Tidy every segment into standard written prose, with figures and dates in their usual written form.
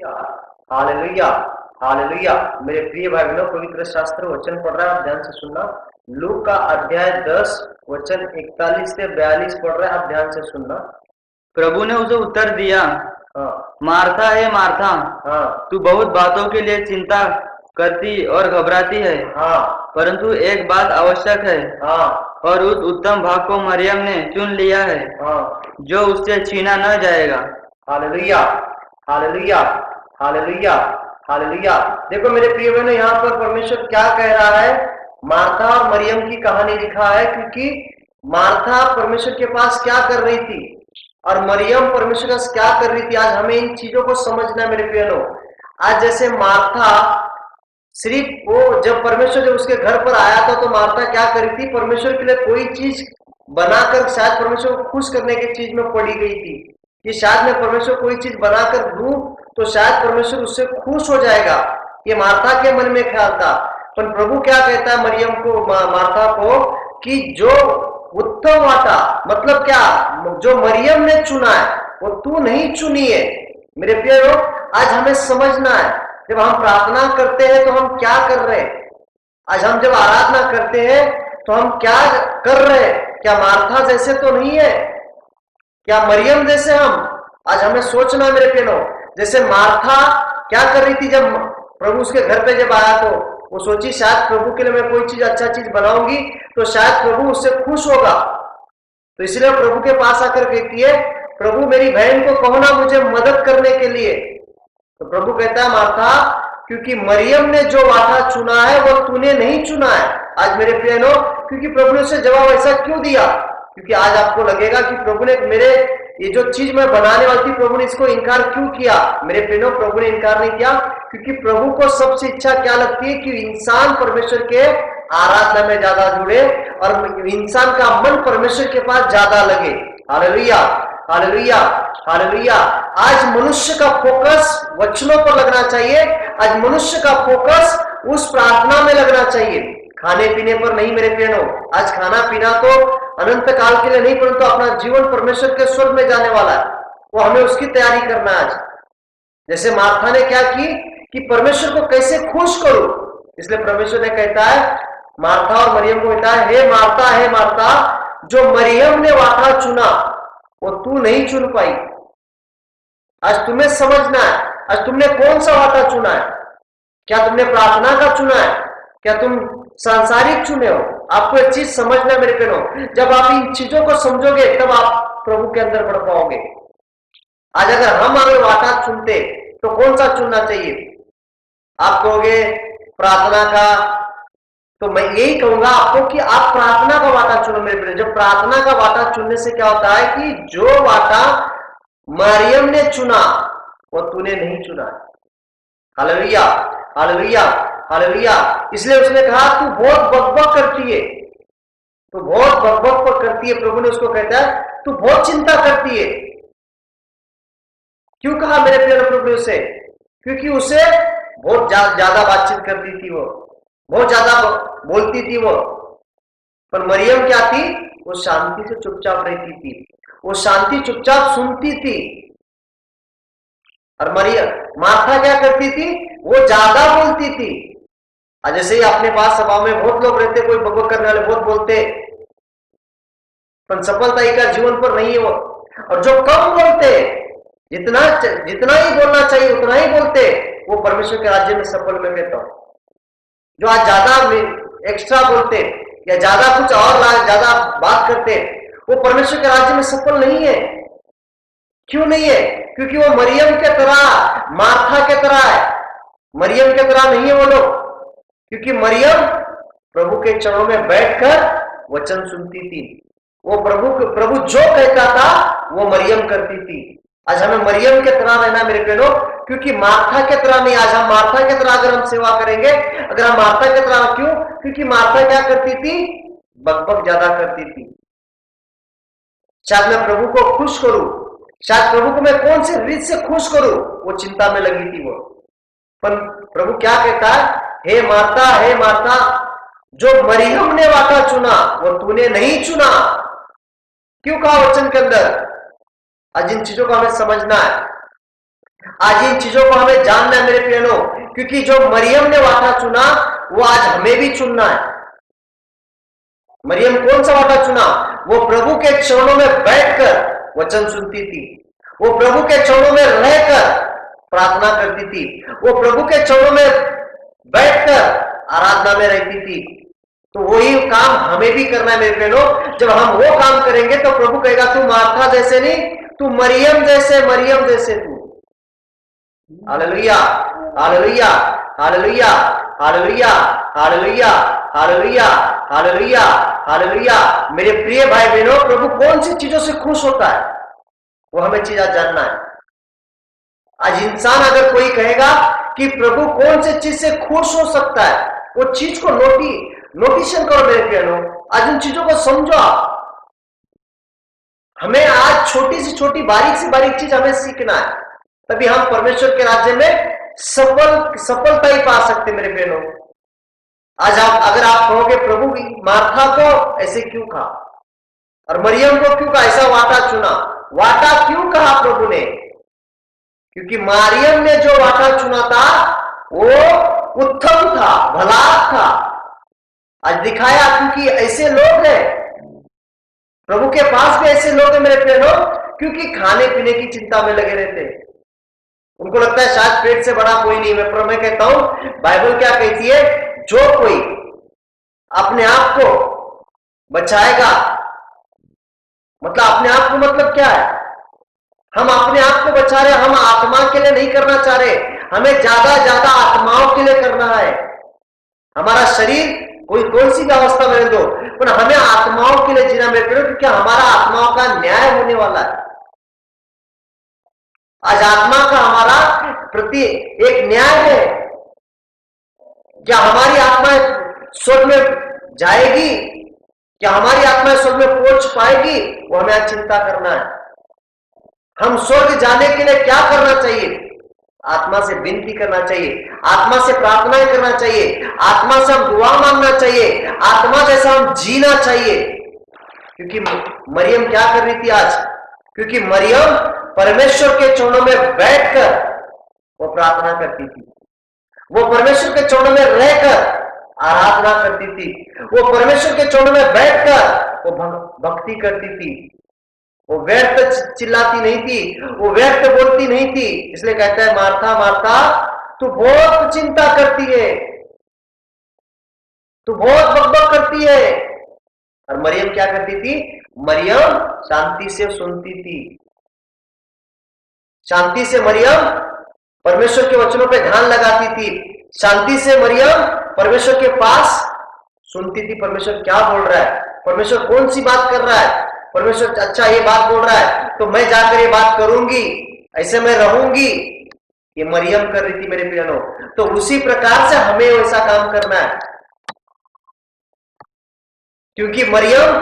Hallelujah, hallelujah. मेरे प्रिय भाई बहनों, पवित्र शास्त्र वचन पढ़ रहा है, ध्यान से सुनना। लूक का अध्याय 10 वचन 41 से 42 पढ़ रहा है, आप ध्यान से सुनना। प्रभु ने उसे उत्तर दिया, हाँ मार्था है मार्था, हाँ तू बहुत बातों के लिए चिंता करती और घबराती है, हाँ परंतु एक बात आवश्यक है, हाँ और उस उत्तम भाग को मरियम ने चुन लिया है, हाँ। जो उससे छीना न जाएगा। Hallelujah, hallelujah, hallelujah, hallelujah. देखो मेरे प्रिय बहनों, यहाँ पर परमेश्वर क्या कह रहा है। मार्था और मरियम की कहानी लिखा है, क्योंकि मार्था परमेश्वर के पास क्या कर रही थी और मरियम परमेश्वर के पास क्या कर रही थी। आज हमें इन चीजों को समझना है मेरे प्रिय बहनों। आज जैसे मार्था सिर्फ वो जब परमेश्वर जब उसके घर पर आया था, तो मार्था क्या करी थी, परमेश्वर के लिए कोई चीज बनाकर शायद परमेश्वर को खुश करने की चीज में पड़ी गई थी कि शायद मैं परमेश्वर कोई चीज बनाकर दूं तो शायद परमेश्वर उससे खुश हो जाएगा। ये मार्था के मन में ख्याल था। पर प्रभु क्या कहता है मरियम को, मार्था को, कि जो उत्तम वाटा, मतलब क्या, जो मरियम ने चुना है वो तू नहीं चुनी है। मेरे प्रियो, आज हमें समझना है, जब हम प्रार्थना करते हैं तो हम क्या कर रहे हैं। आज हम जब आराधना करते हैं तो हम क्या कर रहे हैं। क्या मार्था जैसे तो नहीं है, क्या मरियम जैसे हम। आज हमें सोचना मेरे प्रियो, जैसे मार्था क्या कर रही थी जब प्रभु उसके घर पे जब आया, तो वो सोची शायद प्रभु के लिए मैं कोई चीज अच्छा चीज बनाऊंगी तो शायद प्रभु उससे खुश होगा। तो इसलिए प्रभु के पास आकर कहती है, प्रभु मेरी बहन को कहो ना मुझे मदद करने के लिए। तो प्रभु कहता है, मार्था, क्योंकि मरियम ने जो वाटा चुना है वो तूने नहीं चुना है। आज मेरे प्रियनो, क्योंकि प्रभु ने उसे जवाब ऐसा क्यों दिया, क्योंकि आज आपको लगेगा कि प्रभु ने मेरे ये जो चीज मैं बनाने वाली थी, प्रभु ने इसको इनकार क्यों किया। मेरे प्रियो, प्रभु ने इनकार नहीं किया, क्योंकि प्रभु को सबसे इच्छा क्या लगती है कि इंसान परमेश्वर के आराधना में ज्यादा जुड़े और इंसान का मन परमेश्वर के पास ज्यादा लगे। Hallelujah, hallelujah, hallelujah. आज मनुष्य का फोकस वचनों पर लगना चाहिए। आज मनुष्य का फोकस उस प्रार्थना में लगना चाहिए, खाने पीने पर नहीं। मेरे प्रियो, आज खाना पीना तो अनंत काल के लिए नहीं, परंतु अपना जीवन परमेश्वर के स्वर्ग में जाने वाला है, वो हमें उसकी तैयारी करना है आज। जैसे मार्था ने क्या की कि परमेश्वर को कैसे खुश करूं, इसलिए परमेश्वर ने कहता है मार्था और मरियम को कहता है, हे मार्था, हे मार्था, जो मरियम ने वाटा चुना वो तू नहीं चुन पाई। आज तुम्हें समझना है, आज तुमने कौन सा वाटा चुना है। क्या तुमने प्रार्थना का चुना है, क्या तुम सांसारिक चुने हो। आपको एक चीज समझना मेरे प्रियो, जब आप इन चीजों को समझोगे तब आप प्रभु के अंदर बढ़ पाओगे। आज अगर हम अगर वाटा चुनते तो कौन सा चुनना चाहिए। आप कहोगे प्रार्थना का, तो मैं यही कहूंगा आपको कि आप प्रार्थना का वाटा चुनो मेरे प्रियो। जब प्रार्थना का वाटा चुनने से क्या होता है कि जो वाटा मरियम ने चुना वो तूने नहीं चुना। Hallelujah, hallelujah, hallelujah. इसलिए उसने कहा तू बहुत बकबक करती है, तू बहुत बकबक करती है। प्रभु ने उसको कहता है तू बहुत चिंता करती है। क्यों कहा मेरे प्रिय प्रभु से, क्योंकि उसे बहुत ज्यादा बातचीत करती थी, वो बहुत ज्यादा बोलती थी वो। पर मरियम क्या थी, वो शांति से चुपचाप रहती थी, वो शांति चुपचाप सुनती थी। और मरियम मार्था क्या करती थी, वो ज्यादा बोलती थी। जैसे ही अपने पास सभा में बहुत लोग रहते, कोई बकबक करने वाले बहुत बोलते, पर सफलता का जीवन पर नहीं है वो। और जो कम बोलते, जितना ही बोलना चाहिए उतना ही बोलते, वो परमेश्वर के राज्य में सफल में कहता हूं। जो आज ज्यादा एक्स्ट्रा बोलते या ज्यादा कुछ और ज्यादा बात करते, वो परमेश्वर के राज्य में सफल नहीं है। क्यों नहीं है, क्योंकि वो मरियम के तरह, मार्था के तरह है, मरियम के तरह नहीं है वो लोग। क्योंकि मरियम प्रभु के चरणों में बैठकर वचन सुनती थी। वो प्रभु जो कहता था वो मरियम करती थी। आज हमें मरियम के तरह रहना मेरे प्रियो, क्योंकि मार्था के तरह नहीं। आज हम मार्था के तरह अगर हम सेवा करेंगे, अगर हम मार्था के तरह, क्यों, क्योंकि मार्था क्या करती थी, बकबक ज्यादा करती थी। शायद मैं प्रभु को खुश करूं, शायद प्रभु को मैं कौन से रीत से खुश करूं, वो चिंता में लगी थी वो। पर प्रभु क्या कहता है, हे मार्था, हे मार्था, जो मरियम ने वाटा चुना वो तूने नहीं चुना। क्यों कहा वचन के अंदर। आज इन चीजों को हमें समझना है। आज इन चीजों को हमें जानना है मेरे प्रियनो, क्योंकि जो मरियम ने वाटा चुना वो आज हमें भी चुनना है। मरियम कौन सा वाटा चुना? वो प्रभु के चरणों में बैठकर वचन सुनती थी, वो प्रभु के चरणों में रहकर प्रार्थना करती थी, वो प्रभु के चरणों में बैठकर आराधना में रहती थी। तो वही काम हमें भी करना है मेरे बहनों। जब हम वो काम करेंगे तो प्रभु कहेगा तू मार्था जैसे नहीं, तू मरियम जैसे तू। Hallelujah, hallelujah, hallelujah, hallelujah, hallelujah, hallelujah, hallelujah, hallelujah. मेरे प्रिय भाई बहनों, प्रभु कौन सी चीजों से खुश होता है वो हमें चीज आज जानना है। आज इंसान अगर कोई कहेगा कि प्रभु कौन सी चीज से खुश हो सकता है, वो चीज को नोटिशन करो मेरे बहनों। आज उन चीजों को समझो आप। हमें आज छोटी से छोटी बारीक से बारीक चीज हमें सीखना है, तभी हम परमेश्वर के राज्य में सफलता ही पा सकते मेरे बहनों। आज अगर आप कहोगे प्रभु मार्था को ऐसे क्यों कहा और मरियम को क्यों कहा, ऐसा वाटा चुना, वाटा क्यों कहा प्रभु ने? क्योंकि मरियम ने जो वाटा चुना था वो उत्तम था, भला था। आज दिखाया, क्योंकि ऐसे लोग हैं प्रभु के पास भी, ऐसे लोग हैं मेरे बहनों, क्योंकि खाने पीने की चिंता में लगे रहते हैं। उनको लगता है शायद पेट से बड़ा कोई नहीं। मैं कहता हूं बाइबल क्या कहती है, जो कोई अपने आप को बचाएगा, मतलब अपने आप को मतलब क्या है, हम अपने आप को बचा रहे, हम आत्मा के लिए नहीं करना चाह रहे, हमें ज्यादा आत्माओं के लिए करना है। हमारा शरीर कौन सी व्यवस्था में दो, पर हमें आत्माओं के लिए जीना मेरे प्रिय, क्योंकि हमारा आत्माओं का न्याय होने वाला है। आज आत्मा का हमारा प्रति एक न्याय है। क्या हमारी आत्मा स्वर्ग में जाएगी, क्या हमारी आत्मा स्वर्ग में पहुंच पाएगी, वो हमें आज चिंता करना है। हम स्वर्ग जाने के लिए क्या करना चाहिए? आत्मा से विनती करना चाहिए, आत्मा से प्रार्थनाएं करना चाहिए, आत्मा से हम दुआ मांगना चाहिए, आत्मा जैसा हम जीना चाहिए। क्योंकि मरियम क्या कर रही थी आज? क्योंकि मरियम परमेश्वर के चरणों में बैठकर वो प्रार्थना करती थी, वो परमेश्वर के चरणों में रहकर आराधना करती थी, वो परमेश्वर के चरणों में बैठकर वो भक्ति करती थी। वो व्यर्थ चिल्लाती नहीं थी, वो व्यर्थ बोलती नहीं थी। इसलिए कहता है मार्था मार्था तू बहुत चिंता करती है, तू बहुत बकबक करती है। और मरियम क्या करती थी? मरियम शांति से सुनती थी, शांति से मरियम परमेश्वर के वचनों पे ध्यान लगाती थी, शांति से मरियम परमेश्वर के पास सुनती थी परमेश्वर क्या बोल रहा है, परमेश्वर कौन सी बात कर रहा है। परमेश्वर अच्छा ये बात बोल रहा है तो मैं जाकर ये बात करूंगी, ऐसे मैं रहूंगी। ये मरियम कर रही थी मेरे प्रियनो। तो उसी प्रकार से हमें वैसा काम करना है, क्योंकि मरियम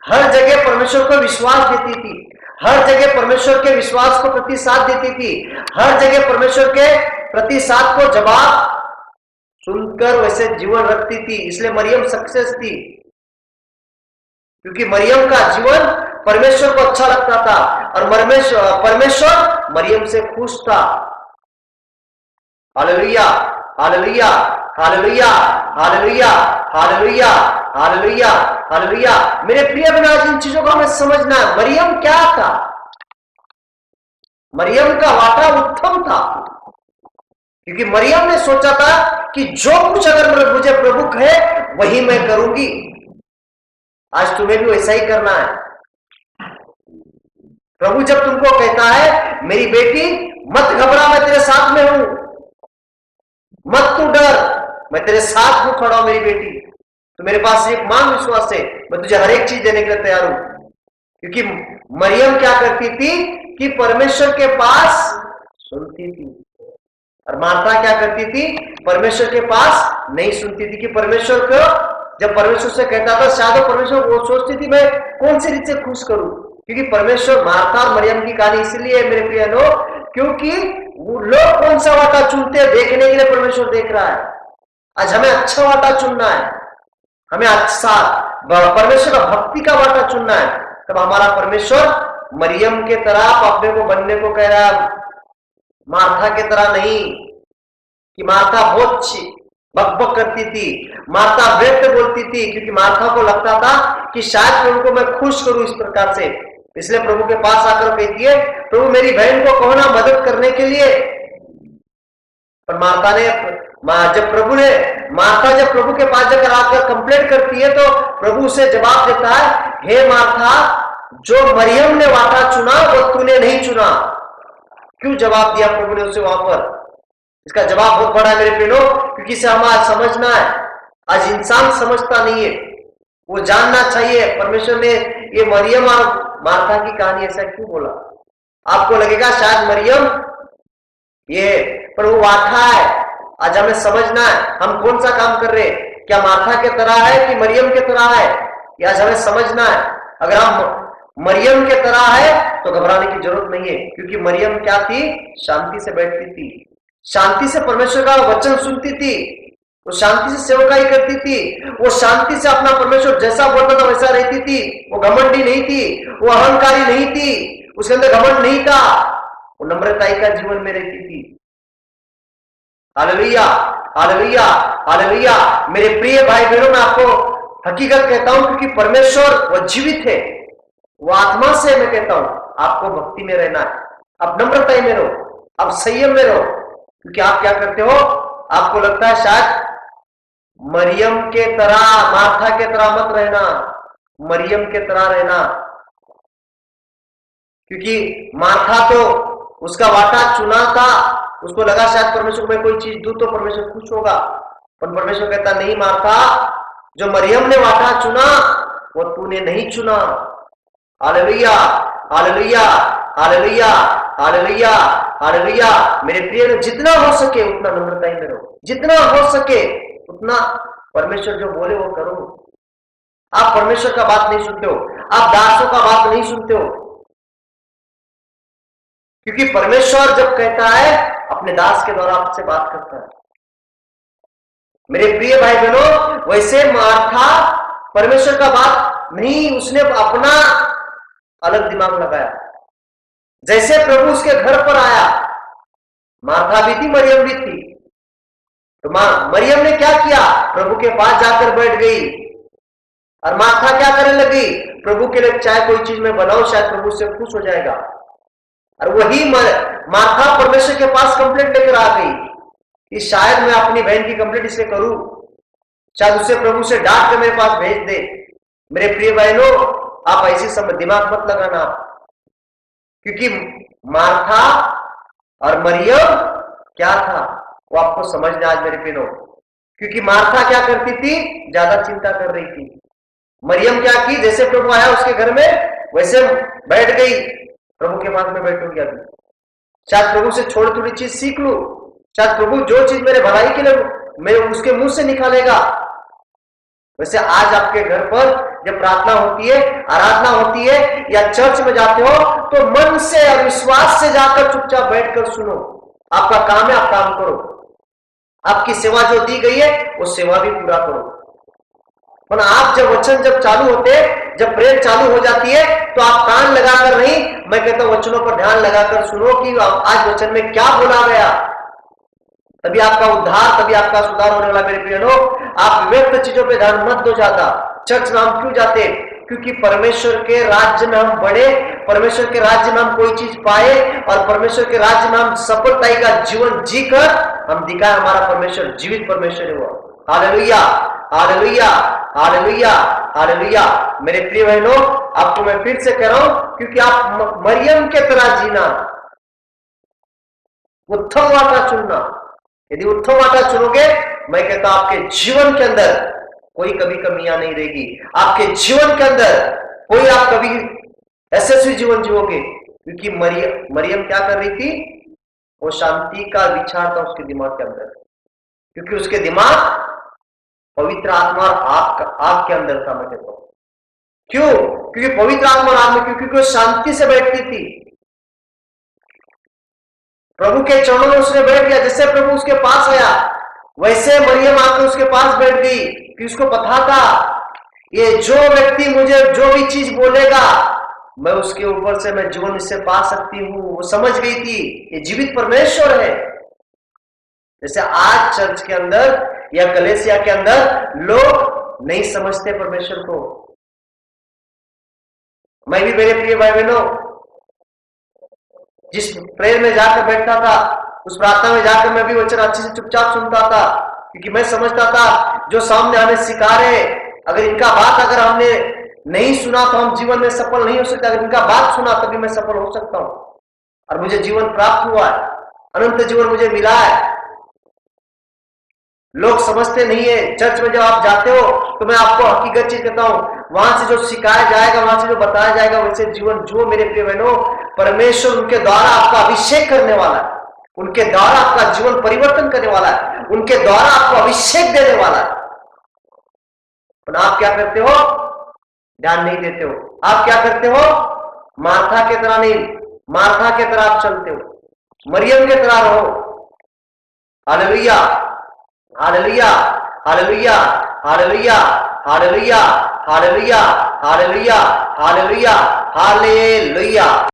हर जगह परमेश्वर को विश्वास देती थी, हर जगह परमेश्वर के विश्वास को प्रतिसाद देती थी, हर जगह परमेश्वर के प्रतिसाद को जवाब सुनकर वैसे जीवन रखती थी। इसलिए मरियम सक्सेस थी, क्योंकि मरियम का जीवन परमेश्वर को अच्छा लगता था और परमेश्वर मरियम से खुश था। Hallelujah, hallelujah, hallelujah, hallelujah, hallelujah, hallelujah, hallelujah. मेरे प्रिय बना, इन चीजों को हमें समझना है। मरियम क्या था? मरियम का वाटा उत्तम था, क्योंकि मरियम ने सोचा था कि जो कुछ अगर मुझे प्रभु कहे वही मैं करूंगी। आज तुम्हें भी वैसा ही करना है। प्रभु जब तुमको कहता है मेरी बेटी मत घबरा, मैं तेरे साथ में हूं, मत तू डर, मैं तेरे साथ हूं, खड़ा हूं मेरी बेटी, तो मेरे पास एक मान विश्वास है, मैं तुझे हर एक चीज देने के लिए तैयार हूं। क्योंकि मरियम क्या करती थी कि परमेश्वर के पास सुनती थी, और मार्था क्या करती थी? परमेश्वर के पास नहीं सुनती थी। कि परमेश्वर को जब परमेश्वर से कहता था, शायद परमेश्वर वो सोचती थी मैं कौन सी रीत से खुश करूं। क्योंकि परमेश्वर मार्था और मरियम की कहानी इसलिए मेरे प्रिय लोग, क्योंकि वो लोग कौन सा वाटा चुनते हैं देखने के लिए परमेश्वर देख रहा है। आज हमें अच्छा वाटा चुनना है, हमें अच्छा परमेश्वर का भक्ति का वाटा चुनना है। तब हमारा परमेश्वर मरियम के तरह अपने को बनने को कह रहा है। मार्था की तरह नहीं कि मार्था बहुत बकबक करती थी, मार्था व्यर्थ बोलती थी, क्योंकि मार्था को लगता था कि शायद प्रभु को मैं खुश करूं इस प्रकार से, इसलिए प्रभु के पास आकर कहती है, प्रभु मेरी बहन को कहो ना मदद करने के लिए। पर मार्था जब प्रभु के पास जाकर आकर कंप्लेंट करती है, तो प्रभु उसे जवाब देता है, हे मार्था, जो मरियम ने वाटा चुना वो तूने नहीं चुना। क्यों जवाब दिया प्रभु ने उसे वहां पर? इसका जवाब बहुत बड़ा है मेरे प्रियो, क्योंकि इसे हमें आज समझना है। आज इंसान समझता नहीं है, वो जानना चाहिए परमेश्वर ने ये मरियम और मार्था की कहानी ऐसा क्यों बोला। आपको लगेगा शायद मरियम ये, पर वो वाटा है। आज हमें समझना है हम कौन सा काम कर रहे हैं, क्या मार्था के तरह है कि मरियम के तरह है, ये आज हमें समझना है। अगर हम मरियम के तरह है तो घबराने की जरूरत नहीं है, क्योंकि मरियम क्या थी? शांति से बैठती थी, शांति से परमेश्वर का वचन सुनती थी, वो शांति से सेवकाई करती थी, वो शांति से अपना परमेश्वर जैसा बोलता था वैसा रहती थी। वो घमंडी नहीं थी, वो अहंकारी नहीं थी, उसके अंदर घमंड नहीं था, वो नम्रताई का जीवन में रहती थी। Hallelujah, hallelujah, hallelujah. मेरे प्रिय भाई बहनों, मैं आपको हकीकत कहता हूं, क्योंकि परमेश्वर वो जीवित है, वो आत्मा से मैं कहता हूं आपको भक्ति में रहना है, आप नम्रता में रहो, आप संयम में रहो। क्योंकि आप क्या करते हो, आपको लगता है शायद मरियम के तरह, मार्था के तरह मत रहना, मरियम के तरह रहना। क्योंकि मार्था तो उसका वाटा चुना था, उसको लगा शायद परमेश्वर को मैं कोई चीज दूं तो परमेश्वर खुश होगा, पर परमेश्वर कहता नहीं मार्था, जो मरियम ने वाटा चुना वो तूने नहीं चुना। Hallelujah, hallelujah, hallelujah, hallelujah, hallelujah. मेरे प्रिय, जितना हो सके उतना नम्रता में रहो, जितना हो सके उतना परमेश्वर जो बोले वो करो। आप परमेश्वर का बात नहीं सुनते हो, आप दासों का बात नहीं सुनते हो, क्योंकि परमेश्वर जब कहता है अपने दास के द्वारा आपसे बात करता है। मेरे प्रिय भाई बहनों, वैसे मार्था परमेश्वर का बात नहीं, उसने अपना अलग दिमाग लगाया। जैसे प्रभु उसके घर पर आया, मार्था भी थी, मरियम भी थी, तो मरियम ने क्या किया? प्रभु के पास जाकर बैठ गई। और मार्था क्या करने लगी? प्रभु के लिए चाहे कोई चीज मैं बनाऊं, शायद प्रभु से खुश हो जाएगा। और वही मार्था परमेश्वर के पास कंप्लेंट लेकर आ गई कि शायद मैं अपनी बहन की कंप्लेंट इससे करूं, शायद उसे प्रभु से डांट कर मेरे पास भेज दे। मेरे प्रिय बहनों, आप ऐसी दिमाग मत लगाना, क्योंकि मार्था और मरियम क्या था वो आपको समझना आज मेरे प्रियो। क्योंकि मार्था क्या करती थी? ज्यादा चिंता कर रही थी। मरियम क्या की? जैसे प्रभु आया उसके घर में वैसे बैठ गई, प्रभु के पास में बैठूंगी, अभी शायद प्रभु से छोटी थोड़ी चीज सीख लूं, शायद प्रभु जो चीज मेरे भलाई के लिए मैं उसके मुंह से निकालेगा। वैसे आज आपके घर पर जब प्रार्थना होती है, आराधना होती है, या चर्च में जाते हो, तो मन से और विश्वास से जाकर चुपचाप बैठकर सुनो। आपका काम है, आप काम करो, आपकी सेवा जो दी गई है वो सेवा भी पूरा करो। पर आप जब वचन जब चालू होते, जब प्रेयर चालू हो जाती है, तो आप कान लगाकर नहीं, मैं कहता हूं वचनों पर ध्यान लगाकर सुनो कि आज वचन में क्या बोला गया। तभी आपका उद्धार, तभी आपका सुधार होने वाला। मेरे प्रियो, आप व्यर्थ चीजों पे ध्यान मत दो ज्यादा। चर्च में हम क्यों जाते? क्योंकि परमेश्वर के राज्य में हम बढ़े, परमेश्वर के राज्य में हम कोई चीज पाए, और परमेश्वर के राज्य में हम सफलताई का जीवन जीकर हम दिखाए हमारा परमेश्वर जीवित परमेश्वर है वो। Hallelujah, hallelujah, hallelujah, hallelujah. मेरे प्रिय बहनों, आपको मैं फिर से कह रहा हूं, क्योंकि आप मरियम के तरह जीना, उत्तम वाटा चुनना। यदि उत्तम वाटा चुनोगे, मैं कहता हूं आपके जीवन के अंदर कोई कभी कमियां नहीं रहेगी, आपके जीवन के अंदर कोई आप कभी यशस्वी जीवन जीवोगे। क्योंकि मरियम क्या कर रही थी? वो शांति का विचार था उसके दिमाग के अंदर, क्योंकि उसके दिमाग पवित्र आत्मा और आग के अंदर था। मैं कहता हूं क्यों? क्योंकि पवित्र आत्मा और आग में, क्योंकि वो शांति से बैठती थी, प्रभु के चरणों में उसने बैठ गया। जैसे प्रभु उसके पास आया, वैसे मरियम आकर उसके पास बैठ गई, कि उसको पता था ये जो व्यक्ति मुझे जो भी चीज बोलेगा मैं उसके ऊपर से मैं जीवन इससे पा सकती हूँ। वो समझ गई थी ये जीवित परमेश्वर है। जैसे आज चर्च के अंदर या कलेसिया के अंदर लोग नहीं समझते परमेश्वर को। मैं भी मेरे प्रिय भाई बहनों जिस प्रेयर में जाकर बैठता था, उस प्रार्थना में जाकर मैं भी वचन अच्छे से चुपचाप सुनता था, क्योंकि मैं समझता था जो सामने हमें सिखा रहे, अगर इनका बात अगर हमने नहीं सुना तो हम जीवन में सफल नहीं हो सकते। अगर इनका बात सुना तभी मैं सफल हो सकता हूं, और मुझे जीवन प्राप्त हुआ है, अनंत जीवन मुझे मिला है। लोग समझते नहीं है। चर्च में जब आप जाते हो तो मैं आपको हकीकत चीज कहता हूं, वहां से जो सिखाया जाएगा, वहां से जो बताया जाएगा, वैसे जीवन जो मेरे प्रिय बहनों, परमेश्वर उनके द्वारा आपका अभिषेक करने वाला है, उनके द्वारा आपका जीवन परिवर्तन करने वाला है, उनके द्वारा आपको अभिषेक देने वाला है। पर आप क्या करते हो? ध्यान नहीं देते हो। आप क्या करते हो? मार्था के तरह नहीं, मार्था के तरह आप चलते हो, मरियम के तरह रहो। Hallelujah, hallelujah, hallelujah, hallelujah, hallelujah, hallelujah, hallelujah, hallelujah, hallelujah.